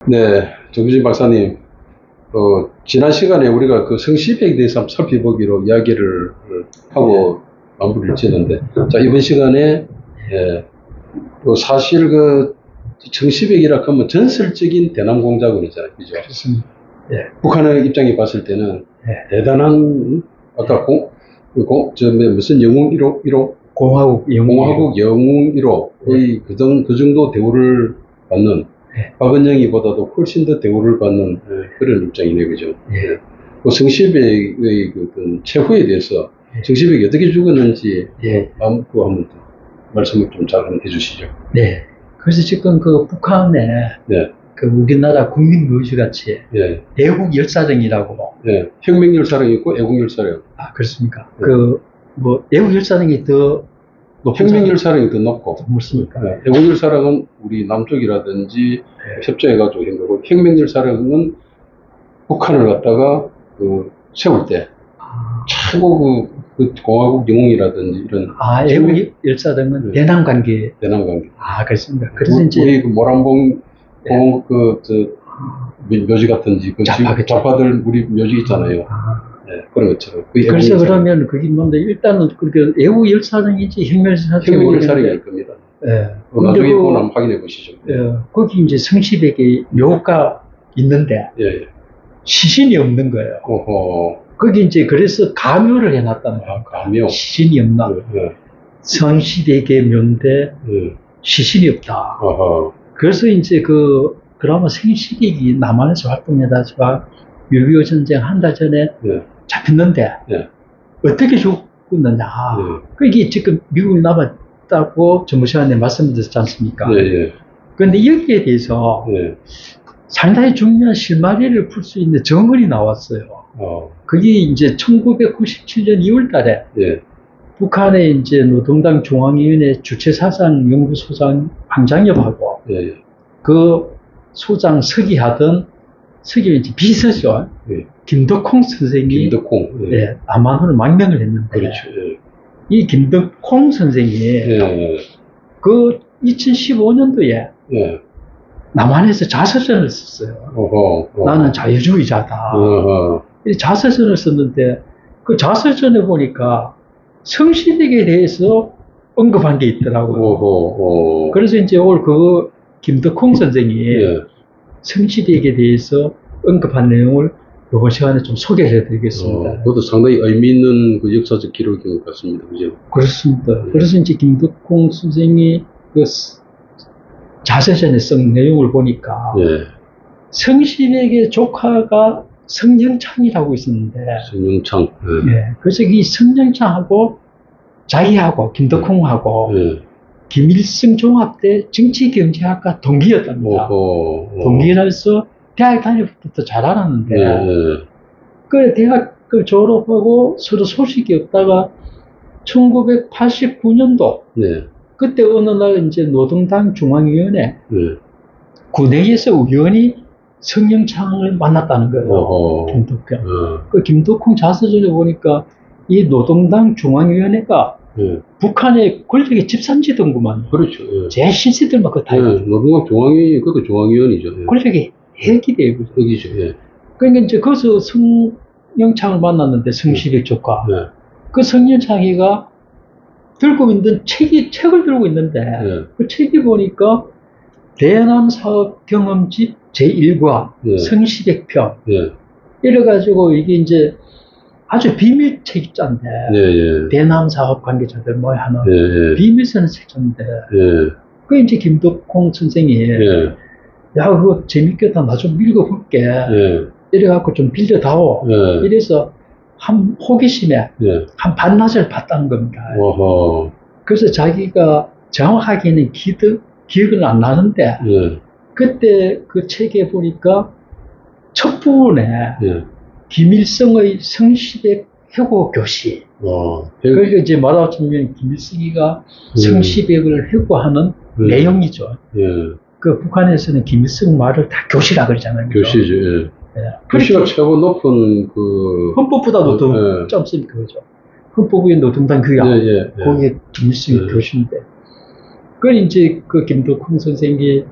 네, 정규진 박사님, 지난 시간에 우리가 그 성시백에 대해서 한번 살펴보기로 이야기를 하고 마무리를 지었는데, 자, 이번 시간에, 예, 사실 성시백이라 하면 전설적인 대남 공작원이잖아요. 그죠? 그렇습니다. 예, 북한의 입장에 봤을 때는 대단한, 아까 무슨 영웅 1호? 공화국 영웅 1호. 거의 그 정도 대우를 받는, 박은영이보다도 훨씬 더 대우를 받는 그런 입장이네, 그죠? 성시백의 최후에 대해서 성시백이 어떻게 죽었는지 한번 말씀을 좀 잘 해주시죠. 네. 그래서 지금 그 북한에 그 우리나라 국민묘지같이 애국 열사정이라고. 혁명 열사령 있고 애국 열사령. 아, 그렇습니까? 애국 열사령이 더 혁명 열사령이 더 높고. 높습니까? 애국 열사령은 우리 남쪽이라든지 협조해가지고 한 거고, 혁명 열사령은 북한을 갖다가 세울 때 최고 공화국 영웅이라든지 이런. 애국 열사령은 대남 관계. 아, 그렇습니다. 그래서 이제 우리 모란봉 묘지 같은지 좌파들 우리 묘지 있잖아요. 그런 것처럼. 그래서 그러면 그게 뭔데, 일단은 그렇게 애국 열사령이지 혁명 열사령일 겁니다. 나중에 그건 한번 확인해 보시죠. 거기 이제 성시백의 묘가 있는데 시신이 없는 거예요. 거기 이제 그래서 가묘를 해놨다는 거예요. 가묘. 시신이 없나? 성시백의 묘인데 시신이 없다. 그래서 이제 그나마 성시백이 남한에서 활동하다가 6.25 전쟁 한 달 전에 잡혔는데 어떻게 죽었느냐. 그게 지금 미국에 남았다고 전무 시간에 말씀드렸지 않습니까? 그런데 여기에 대해서 상당히 중요한 실마리를 풀 수 있는 정언이 나왔어요. 그게 이제 1997년 2월 달에 북한의 이제 노동당 중앙위원회 주체사상 연구소장 황장엽하고 그 소장 서기하던 이제 비서죠. 김덕홍 선생이 남한으로 망명을 했는데 이 김덕홍 선생이 그 2015년도에 남한에서 자서전을 썼어요. 나는 자유주의자다. 이 자서전을 썼는데 그 자서전에 보니까 성시백에 대해서 언급한 게 있더라고요. 그래서 이제 오늘 그 김덕홍 선생이 성시백에 대해서 언급한 내용을 이번 시간에 좀 소개를 해드리겠습니다. 그것도 상당히 의미 있는 그 역사적 기록인 것 같습니다. 그죠? 그렇습니다. 그래서 이제 김덕홍 선생이 그 자서전에 쓴 내용을 보니까 성시백의 조카가 성영창이라고 있었는데 성영창. 그래서 이 성영창하고 자기하고 김덕홍하고 김일성 종합대 정치경제학과 동기였답니다. 동기라서 대학 다닐 때부터 잘 알았는데 그 대학을 졸업하고 서로 소식이 없다가 1989년도 그때 어느 날 이제 노동당 중앙위원회 군회의에서 우연히 성영창을 만났다는 거예요. 김덕홍. 그 김덕홍 자서전에 보니까 이 노동당 중앙위원회가 북한의 권력의 집산지더구만. 그렇죠. 제 신세들만 그거 다 노동당 중앙위원회, 그것도 중앙위원이죠. 권력의 핵이 되고. 핵이죠. 그러니까 이제 거기서 성영창을 만났는데 성시백 조카. 그 성영창이가 들고 있는 책을 들고 있는데 그 책이 보니까 대남 사업 경험집 제1과 성시백편 이래가지고 이게 이제 아주 비밀 책자인데 대남 사업 관계자들 뭐 하는 비밀 쓰는 책자인데 그 이제 김덕홍 선생이 야 그거 재밌겠다 나 좀 읽어볼게 이래갖고 좀 빌려다오 이래서 한 호기심에 한 반나절 봤다는 겁니다. 그래서 자기가 정확하게는 기억은 안 나는데 그때 그 책에 보니까 첫 부분에 김일성의 성시백 회고 교시. 그러니까 이제 말하자면 김일성이가 성시백을 회고하는 내용이죠. 그 북한에서는 김일성 말을 다 교시라 그러잖아요. 교시죠. 교시가 최고 높은 헌법보다 높은 점수니까 그죠. 헌법의 노동당 규약. 거기에 김일성이 교시인데. 그걸 이제 그 김덕홍 선생이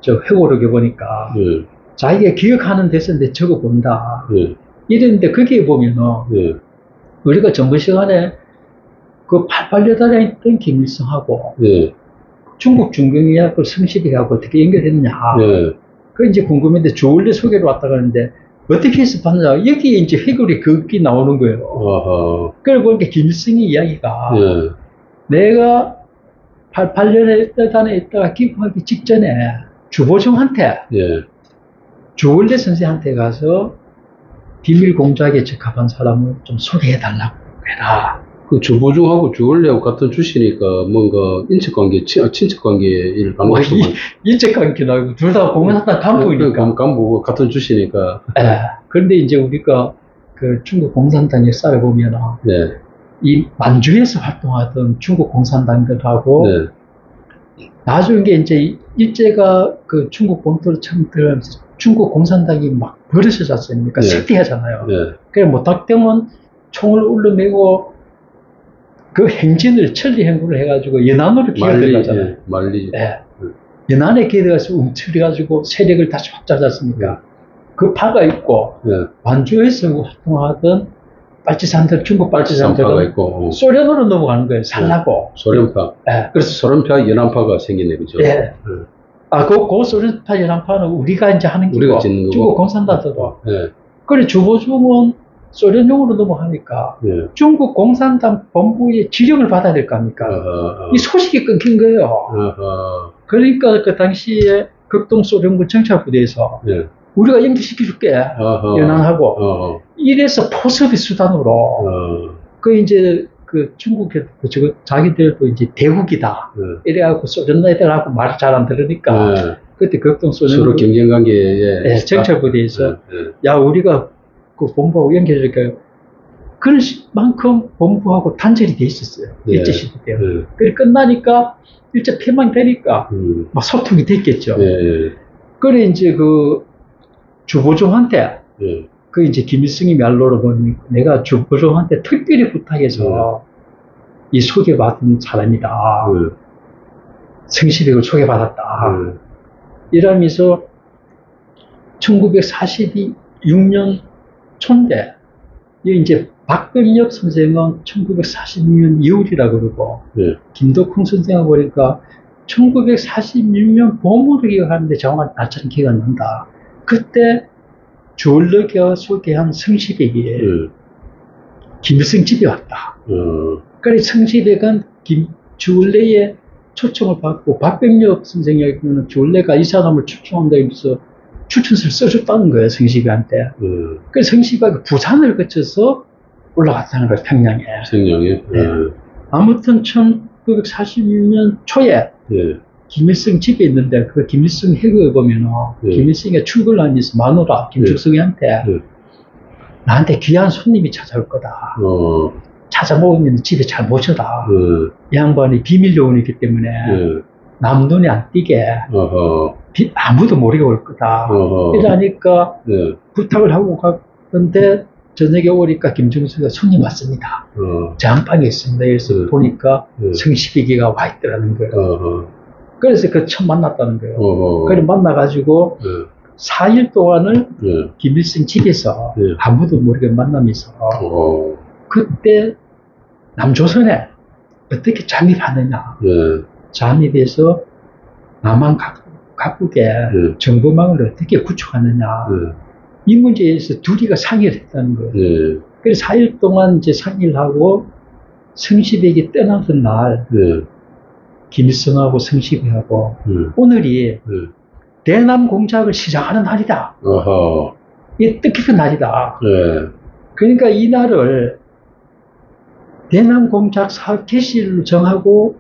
저 회고록에 보니까 예. 자기가 기억하는 데서 내 적어 본다. 예. 이랬는데 거기에 보면은 예. 우리가 정부 시간에 그 88여단에 있던 김일성하고 예. 중국 중경이하고 성시비하고 어떻게 연결했느냐. 예. 그 이제 궁금했는데 주원래 소개로 왔다 가는데 어떻게 해서 봤느냐. 여기에 이제 회고록이 그게 나오는 거예요. 아하. 그걸 보니까 김일성의 이야기가 예. 내가 88년에 있다가 귀국하기 직전에 주보종한테 예. 주원래 선생한테 가서 비밀 공작에 적합한 사람을 좀 소개해달라고 해라. 그 주보중하고 주원래하고 같은 출신이니까 뭔가 인척관계, 친척관계일 가능성이 많 인적관계는 아니고 둘 다 공산당 간부니까. 간부 같은 출신이니까. 그런데 이제 우리가 그 중국 공산당 역사를 보면은 네. 이 만주에서 활동하던 중국 공산당들하고 네. 나중에 이제 일제가 그 중국 본토로 처음 들어가면서 중국 공산당이 막 벌어지지 않습니까? 네. 삭대하잖아요. 네. 그래 모탁병은 총을 울러매고 그 행진을 천리 행군을 해가지고 연안으로 기어들어가잖아요. 예, 말리. 네. 연안에 기어들어가서 움츠려가지고 세력을 다시 확장하지 않습니까? 그 파가 있고 네. 완주에서 활동하던 빨치산들, 중국 파가 빨치산들은 있고, 소련으로 넘어가는 거예요. 살라고. 소련파. 네. 그래서 소련파, 연안파가 생기네, 그죠? 네. 그 소련파 연안파는 우리가 이제 하는 우리가 거고 짓는 거고. 중국 공산당들도. 네. 그래 주보중은 소련용으로 넘어가니까 네. 중국 공산당 본부의 지령을 받아야 될 거 아닙니까? 이 소식이 끊긴 거예요. 그러니까 그 당시에 극동 소련군 정찰부대에서 네. 우리가 연기시켜줄게. 연안하고. 이래서 포섭의 수단으로 그 이제 그 중국에 그 자기들도 이제 대국이다. 이래갖고 소련 애들하고 말을 잘 안 들으니까 그때 극동 소련 서로 경쟁 관계에 정찰부대에서 야 우리가 그 본부하고 연결될까요? 그런 만큼 본부하고 단절이 돼 있었어요. 일제시대 때. 그래 끝나니까 일제 폐망되니까 막 소통이 됐겠죠. 그래 이제 그 주보종한테 그 이제 김일성이 말로로 보니 내가 주보종한테 특별히 부탁해서 이 소개받은 사람이다. 성시백을 소개받았다. 이러면서 1946년 촌대, 이제 박병엽 선생은 1946년 2월이라 그러고, 김덕훈 선생을 보니까 1946년 봄으로 기억하는데 정확한 날짜는 기억 안 난다. 그때 주얼러가 소개한 성시백이 김일성 집에 왔다. 그래 성시백은 주얼러의 초청을 받고 박병엽 선생이 보면 주얼러가 이 사람을 초청한다 해서 추천서를 써줬다는 거예요, 성시백한테. 그래서 성시백이 부산을 거쳐서 올라갔다는 거예요, 평양에. 평양에? 아무튼 1946년 초에 김일성 집에 있는데 그 김일성 해고에 보면은 김일성이 출근을 하면서 마누라 김숙성이한테 나한테 귀한 손님이 찾아올 거다. 찾아먹으면 집에 잘 모셔다. 이 양반이 비밀 요원이기 때문에 남 눈에 안 띄게 아무도 모르게 올 거다. 이러니까 부탁을 하고 갔는데 저녁에 오니까 김정수가 손님 왔습니다. 제 안방에 있습니다. 그래서 보니까 성시백이가 와 있더라는 거예요. 그래서 그 처음 만났다는 거예요. 그래 만나가지고 4일 동안을 김일성 집에서 아무도 모르게 만나면서 그때 남조선에 어떻게 잠입하느냐. 잠입해서 남한 각국의 정보망을 어떻게 구축하느냐. 이 문제에서 둘이가 상의를 했다는 거예요. 그래서 4일 동안 이제 상의를 하고 성시백이 떠나던 날 김일성하고 성시백하고 오늘이 대남 공작을 시작하는 날이다. 이 뜻깊은 날이다. 그러니까 이 날을 대남 공작 사업 개시를 정하고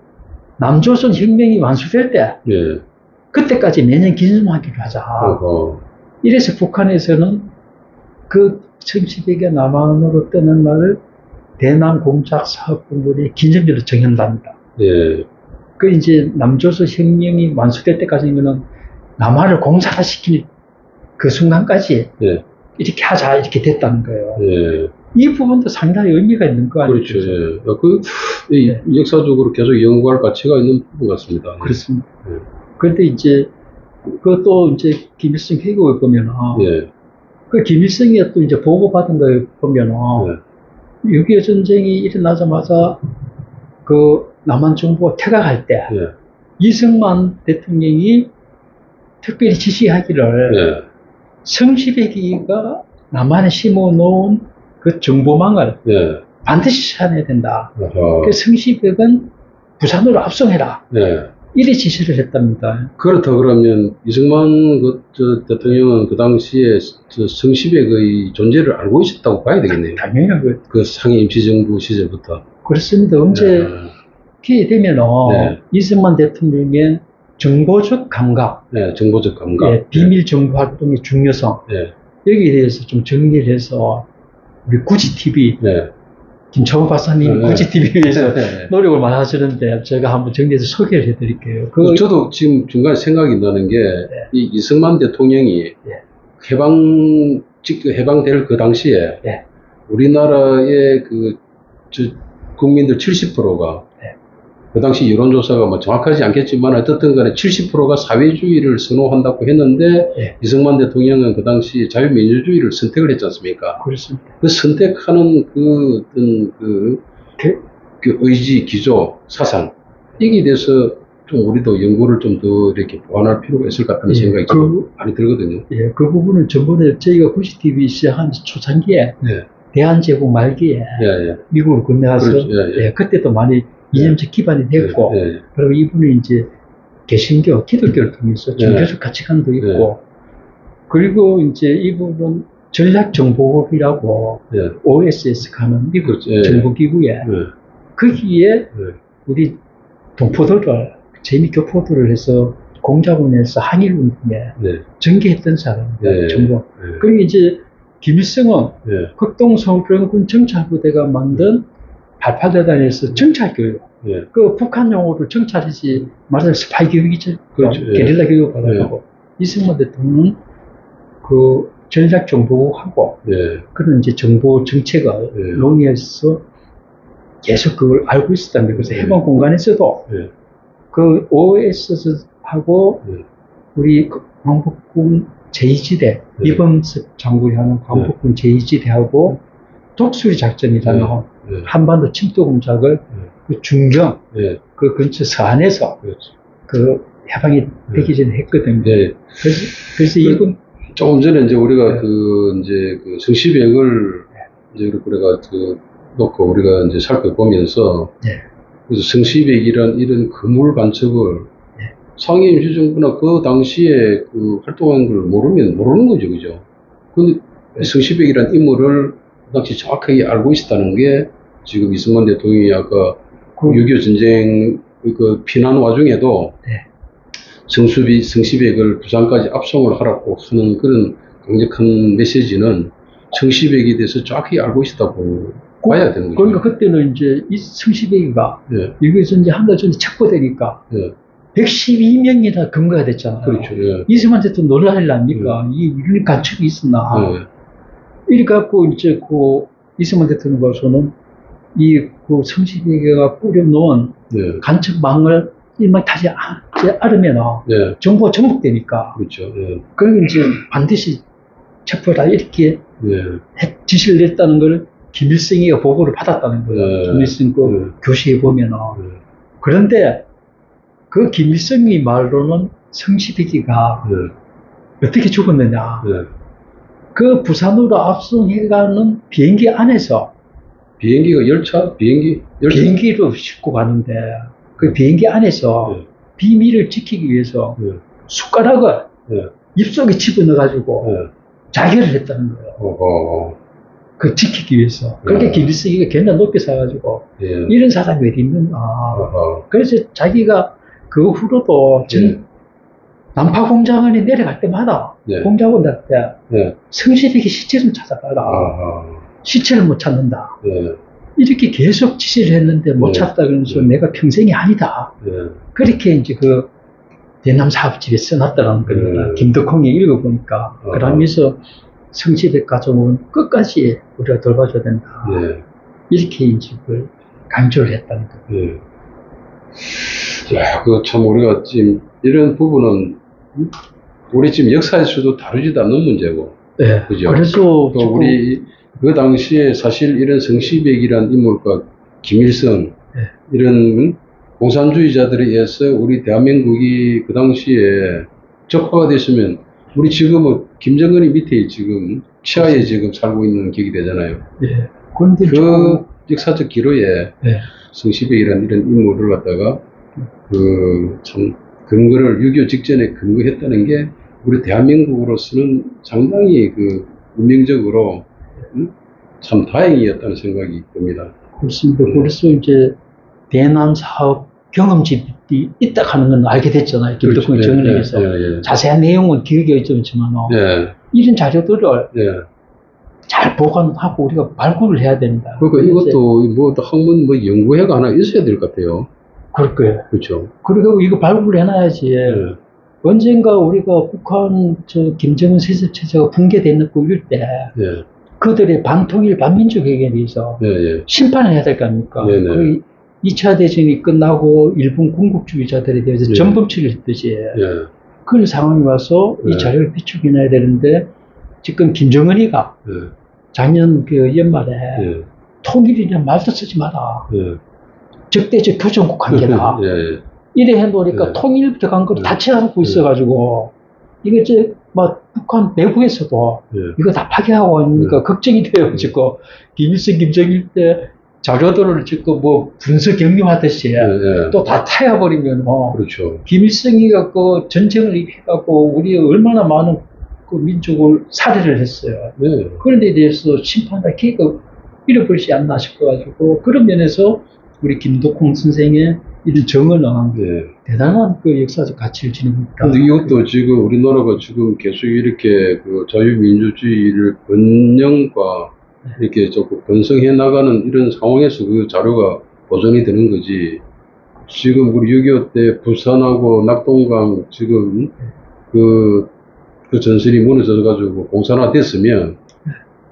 남조선 혁명이 완수될 때 그때까지 매년 기념하기로 하자. 이래서 북한에서는 그 성시백이 남한으로 떠난 날을 대남 공작 사업 공부의 기념일로 정한답니다. 그 이제 남조선 혁명이 완수될 때까지는 남한을 공산화시킬 그 순간까지 이렇게 하자 이렇게 됐다는 거예요. 이 부분도 상당히 의미가 있는 거 아니에요? 그렇죠. 역사적으로 계속 연구할 가치가 있는 부분 같습니다. 그렇습니다. 그런데 이제 그것도 이제 김일성 회고에 보면은, 예. 그 김일성이 또 이제 보고받은 걸 보면은, 6.25 전쟁이 일어나자마자 그 남한 정부가 퇴각할 때, 예. 이승만 대통령이 특별히 지시하기를 예. 성시배기가 남한에 심어놓은 그 정보망을 예. 반드시 찾아내야 된다. 어허. 그 성시백은 부산으로 압송해라. 예. 이래 지시를 했답니다. 그렇다 그러면 이승만 대통령은 그 당시에 성시백의 존재를 알고 있었다고 봐야 되겠네요. 당연히 그 상해 임시정부 시절부터. 그렇습니다. 언제 기회 되면 네. 이승만 대통령의 정보적 감각, 네, 정보적 감각, 예, 비밀 정보 활동의 중요성, 네. 여기에 대해서 좀 정리를 해서 우리 구지TV, 네. 김창호 박사님 네. 구지TV에서 네. 노력을 많이 하시는데 제가 한번 정리해서 소개를 해드릴게요. 저도 지금 중간에 생각이 나는 게 이 이승만 대통령이 해방될 그 당시에 우리나라의 국민들 70%가 그 당시 여론조사가 뭐 정확하지 않겠지만 어떻든 간에 70%가 사회주의를 선호한다고 했는데 이승만 대통령은 그 당시 자유민주주의를 선택을 했지 않습니까? 그렇습니다. 그 선택하는 그 어떤 그 의지, 기조, 사상 여기에 대해서 좀 우리도 연구를 좀 더 이렇게 보완할 필요가 있을 것 같다는 생각이 많이 들거든요. 예, 그 부분은 전번에 저희가 구시TV 시작한 초창기에 대한제국 말기에 미국으로 건너가서 그렇죠. 그때도 많이 이념적 기반이 됐고 그리고 이분은 이제 개신교, 기독교를 통해서 종교적 가치관도 있고 그리고 이제 이분은 전략정보국이라고 OSS 가는 미국 정보기구에 거기에 우리 동포들을 재미교포들을 해서 공작원에서 항일운동에 전개했던 사람입니다. 정보. 그리고 이제 김일성은 극동성병군 정찰부대가 만든 88대단에서 정찰교육. 그 북한 용어로 정찰이지 말하자면 스파이 교육이죠. 그렇죠. 게릴라 교육을 받아가고 이승만 대통령은 그 전략정보국하고 그런 이제 정보 정책을 논의해서 계속 그걸 알고 있었답니다. 그래서 해방 공간에서도 그 OSS하고 우리 광복군 제2지대 이범석 장군이 하는 광복군 제2지대하고 독수리 작전이라는 한반도 침투 공작을 그 중경 그 근처 서안에서 그 해방이 되기 전에 했거든요. 그래서 이건 조금 전에 이제 우리가 이제 성시백을 이제 우리가 놓고 우리가 이제 살펴보면서 그래서 성시백이란 이런 그물 간첩을 상해 임시정부나 그 당시에 그 활동한 걸 모르는 거죠, 그죠? 근데 성시백이란 인물을 그 당시 정확하게 알고 있었다는 게 지금 이승만 대통령이 아까 6.25 전쟁 그 피난 와중에도 성시백을 부산까지 압송을 하라고 하는 그런 강력한 메시지는 성시백에 대해서 정확히 알고 있었다고 봐야 되는 거죠. 그러니까 그때는 이제 이 성시백이가 여기서 이제 한 달 전에 첩보되니까 112명이나 근거가 됐잖아요. 그렇죠. 이승만 대통령 놀랄 납니까? 이런 간첩이 있었나? 이래 갖고 이제 그 이승만 대통령 봐서는 그 성시백이가 꾸려놓은 간첩망을 일망타지 않으면 정보가 전복되니까. 그렇죠. 그러니까 이제 반드시 첩보라 이렇게 지시를 냈다는 걸 김일성이가 보고를 받았다는 거예요. 김일성 그 교시에 보면은. 그런데 그 김일성이 말로는 성시백이가 어떻게 죽었느냐. 그 부산으로 압송해가는 비행기 안에서 비행기가 열차? 비행기로 싣고 가는데 그 비행기 안에서 비밀을 지키기 위해서 숟가락을 입속에 집어넣어가지고 자결을 했다는 거예요. 그 지키기 위해서. 그렇게 김일성이가 걔나 높게 사가지고 이런 사람이 어디 있는가. 그래서 자기가 그 후로도 남파 공장원에 내려갈 때마다 공장원한테 성시백이 시체 좀 찾아가라. 시체를 못 찾는다. 이렇게 계속 지시를 했는데 못 찾다 그러면서 내가 평생이 아니다. 그렇게 이제 그 대남 사업집에 써놨다는 겁니다. 김덕홍이 읽어보니까. 그러면서 성시백 가족은 끝까지 우리가 돌봐줘야 된다. 이렇게 이제 그걸 강조를 했다는 거예요. 야, 그 참 우리가 지금 이런 부분은 우리 지금 역사에서도 다루지도 않는 문제고, 예. 그죠? 그래서 또 지금 우리 그 당시에 사실 이런 성시백이란 인물과 김일성 예. 이런 공산주의자들에 의해서 우리 대한민국이 그 당시에 적화가 됐으면 우리 지금은 김정은이 밑에 지금 치하에 지금 살고 있는 격이 되잖아요. 예. 그런데 그 지금 역사적 기로에 예. 성시백이라는 이런 인물을 갖다가 그 참 근거를 6.25 직전에 근거했다는 게 우리 대한민국으로서는 상당히 그 운명적으로 참 다행이었다는 생각이 듭니다. 그렇습니다. 그래서 이제 대남 사업 경험집이 있다 하는 건 알게 됐잖아요. 김덕훈 그렇죠. 정은에서 예. 자세한 내용은 기억이 없지만 예. 이런 자료들을 예. 잘 보관하고 우리가 발굴을 해야 된다. 그러니까 그래서 이것도 뭐 학문 뭐 연구회가 하나 있어야 될 것 같아요. 그럴 거예요. 그렇죠. 그리고 이거 발굴을 해놔야지. 예. 언젠가 우리가 북한 김정은 세습 체제가 붕괴됐고 이럴 때 예. 그들의 반통일 반민족에게 대해서 예. 심판을 해야 될 거 아닙니까? 네네. 그 2차 대전이 끝나고 일본 군국주의자들에 대해서 예. 전범치를 했듯이 예. 그런 상황이 와서 예. 이 자료를 비축해놔야 되는데 지금 김정은이가 예. 작년 그 연말에 예. 통일이란 말도 쓰지 마라. 예. 적대적 교전국 관계다. 예. 이래 해놓으니까 예. 통일 들어간 걸 다 취하고 있어가지고 이거 이제 막 북한 내부에서도 예. 이거 다 파괴하고 하니까 걱정이 돼요. 지금 김일성, 김정일 때 자료들을 지금 뭐 분석 경유하듯이 예. 또 다 타야버리면 그렇죠. 김일성이가 그 전쟁을 해갖고 우리 얼마나 많은 그 민족을 살해를 했어요. 네. 그런 데 대해서 심판할 기회가 잃어버리지 않나 싶어가지고 그런 면에서 우리 김덕홍 선생의 이런 정언은 네. 대단한 그 역사적 가치를 지니고 있다. 근데 이것도 지금 우리나라가 지금 계속 이렇게 그 자유민주주의를 번영과 이렇게 조금 번성해 나가는 이런 상황에서 그 자료가 보존이 되는 거지. 지금 우리 6.25 때 부산하고 낙동강 지금 그 전선이 무너져가지고 공산화 됐으면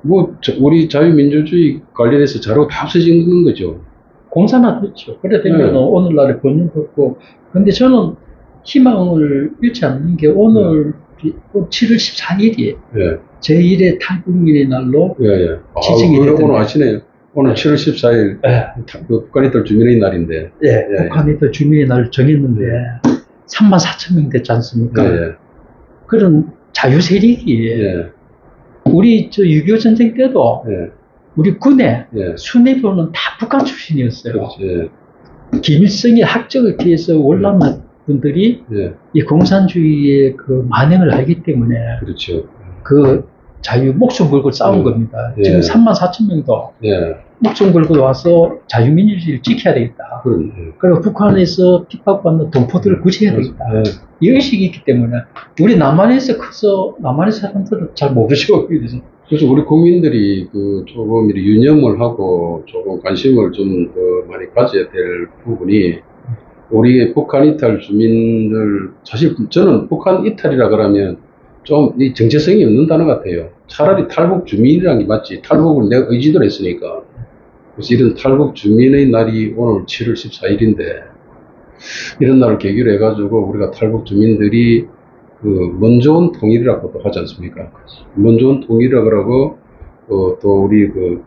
뭐 우리 자유민주주의 관련해서 자료 다 없어지는 거죠. 공산화됐죠. 그래 되면 네. 오늘날의 번영됐고, 근데 저는 희망을 잃지 않는 게 오늘 7월 14일이에요. 예. 제1의 탈북민의 날로 예. 지정이 오늘 됐던데. 아시네요. 오늘 7월 14일 예. 그 북한이 들 주민의 날인데. 예, 북한이 또 주민의 날을 정했는데 34,000명 됐지 않습니까? 예. 그런 자유세력이 예. 우리 6.25 전쟁 때도 예. 우리 군에 예. 수뇌부는 다 북한 출신이었어요. 그렇지. 예. 김일성의 학적을 피해서 올라온 분들이 예. 이 공산주의의 그 만행을 알기 때문에 그렇죠. 그 자유 목숨 걸고 싸운 겁니다. 예. 지금 34,000명도 예. 목숨 걸고 와서 자유민주주의를 지켜야 되겠다. 그럼. 그리고 북한에서 핍박받는 동포들을 구제해야 되겠다. 예. 이 의식이 있기 때문에 우리 남한에서 커서 남한의 사람들은 잘 모르죠. 그래서 우리 국민들이 그 조금 이렇게 유념을 하고 조금 관심을 좀 더 많이 가져야 될 부분이 우리 북한 이탈 주민들 사실 저는 북한 이탈이라 그러면 좀 이 정체성이 없는 단어 같아요. 차라리 탈북 주민이라는 게 맞지. 탈북을 내가 의지도 했으니까. 그래서 이런 탈북 주민의 날이 오늘 7월 14일인데 이런 날을 계기로 해가지고 우리가 탈북 주민들이 그 먼 좋은 통일이라고도 하지 않습니까? 먼 좋은 통일이라고 그러고 또 우리 그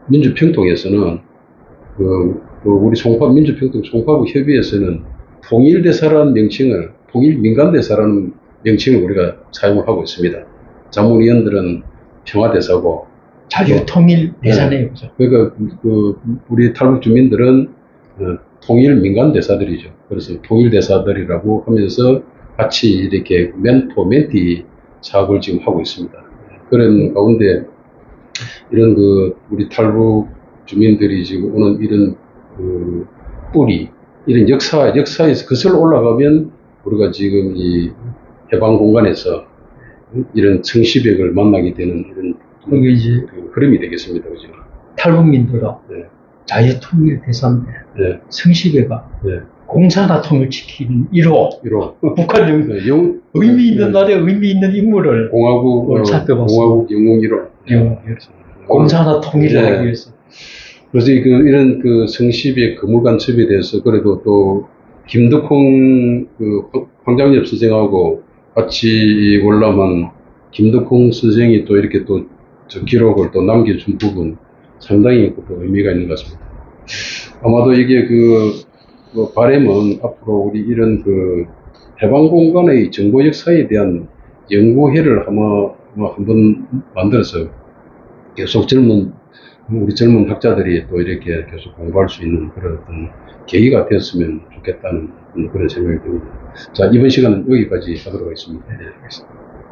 민주평통에서는 우리 민주평통 송파구 협의회에서는 통일대사라는 명칭을 통일민간대사라는 명칭을 우리가 사용을 하고 있습니다. 자문위원들은 평화대사고 자유통일대사네요. 그죠? 그러니까 우리 탈북 주민들은 통일민간대사들이죠. 그래서 통일대사들이라고 하면서 같이 이렇게 멘티 사업을 지금 하고 있습니다. 그런 가운데 이런 우리 탈북 주민들이 지금 오는 이런 뿌리, 이런 역사에서 거슬러 올라가면 우리가 지금 이 해방 공간에서 이런 성시백을 만나게 되는 이런 그게 이제 흐름이 되겠습니다. 그죠? 탈북민들은 네. 자유통일대사인데 네. 성시배가 네. 공산화 통일시키는 1호 북한 의미 있는 날에 의미 있는 인물을 공화국 살펴봤습니다. 공화국 영웅 1호. 공산화 통일을 네. 하기 위해서. 그래서 이런 성시백 거물간첩에 대해서 그래도 또 김덕홍 황장엽 선생하고 같이 월남한 김덕홍 선생이 또 이렇게 또 저 기록을 또 남겨준 부분 상당히 또 의미가 있는 것 같습니다. 아마도 이게 그 바람은 앞으로 우리 이런 그 해방 공간의 정보 역사에 대한 연구회를 한번 만들어서 계속 우리 젊은 학자들이 또 이렇게 계속 공부할 수 있는 그런 어떤 계기가 되었으면 좋겠다는 그런 생각이 듭니다. 자, 이번 시간은 여기까지 하도록 하겠습니다. 네, 알겠습니다.